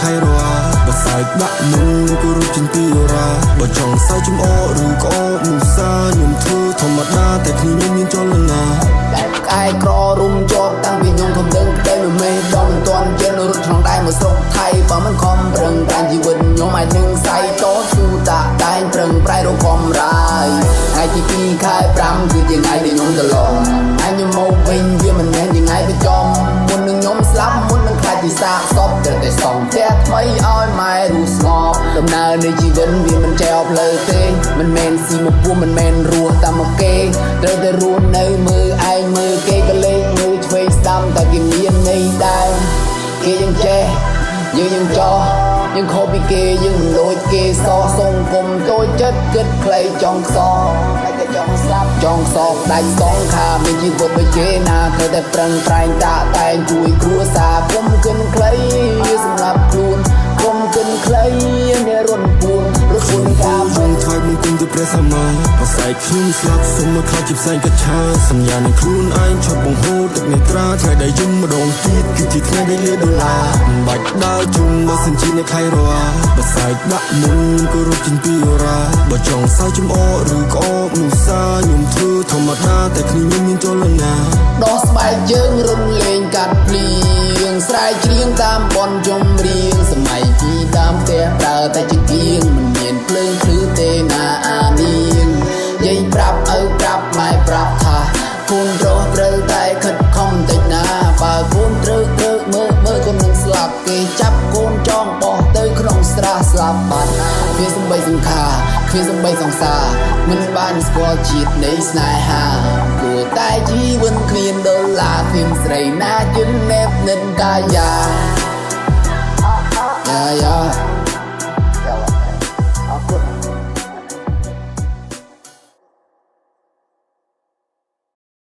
ខៃរ៉ាបើសើចដាក់មុនក៏រត់ចេញពីអូរ៉ាបើចង់សើចចំអកឬក៏អកនោះសាខ្ញុំធ្វើធម្មតាតែគ្នាខ្ញុំមានចលនាតែក្អែក្ររុំជាប់តាំងពីខ្ញុំធំដឹងតែមិនមែនដល់មិនទាន់ជិនរត់ឆ្លងដែរមកស្រុកថៃបើមិនខំប្រឹងប្រែងជីវិតខ្ញុំអាចនឹងសៃតស៊ូតាតែងប្រឹងប្រែងរកកំរាយថ្ងៃទី2ខែ5គឺជាថ្ងៃដែលខ្ញុំត្រឡប់ហើយខ្ញុំមកវិញវាមិនមែនជាថ្ងៃប្រចំមុននឹងខ្ញុំស្លាប់មុននឹងខ្លាចជាសាកសពត្រូវតែសង់ផ្ទះថ្មីឲ្យម៉ែរស់ស្ងប់ដំណើរនៃជីវិតវាមិនចេះអបលើទេមិនមែនស៊ីមកពោះមិនមែនរស់តាមមកគេត្រូវតែរស់នៅមើលឯងមើលគេក៏លេងមើលឆ្វេងស្ដាំតែគេមានន័យដែរគេยังចេះយើងยังចោះយើងខុសពីគេយើងមិនដូចគេសោះសង្គមតូចចិត្តគិតខ្លីចង់ខ្សោតែគេចង់ស្លាប់ចង់សោកដាច់សងខាមានជីវិតដូចគេណាត្រូវតែប្រឹងប្រែងតាក់តែងជួយគ្រួសារគុំគិនខ្លីសម្រាប់ខ្លួនគុំគិនខ្លីអ្នករត់ពួនរត់ពួនការខ្ញុំថ្វាយបង្គំទៅព្រះសម្មាប្រស័យខ្ញុំស្លាប់សូមមកខ្លាចជាផ្សែងកច្ឆាសញ្ញានឹងខ្លួនឯងឈប់បង្ហូរទឹកនេត្រាថ្ងៃដែលយំម្ដងទៀតគឺជាថ្ងៃដែលលាដុល្លារមិនបាច់ដើរជុំបើសិនជាអ្នកខៃរ៉ាបើសើចដាក់មុនក៏រត់ចេញពីអូរ៉ាបើចង់សើចចំអកឬក៏អកនោះសាខ្ញុំធ្វើធម្មតាតែគ្នាខ្ញុំមានចលនាដោះស្បែកជើងរំលែងកាត់ភ្លៀងស្រែកច្រៀងតាមបនចម្រៀងសម័យពីតាមផ្ទះប្រើតែជាគៀងមិនមានភ្លើងភ្លឺទេណាអានាងយាយប្រាប់ឪប្រាប់ម៉ែប្រាប់ថាកូនប្រុសត្រូវតែខិតខំតិចណាបើកូនត្រូវមើលកូននឹងស្លាប់គេចាប់កូនចងបោះទៅក្នុងស្រះស្លាប់បាត់គ្មានសំបីសង្ខារគ្មានសំបីសង្សារមិនបានស្គាល់ជាតិនៃស្នេហាព្រោះតែជីវិតគ្មានដុល្លារគ្មានស្រីណាជិនណែបនិនកាយា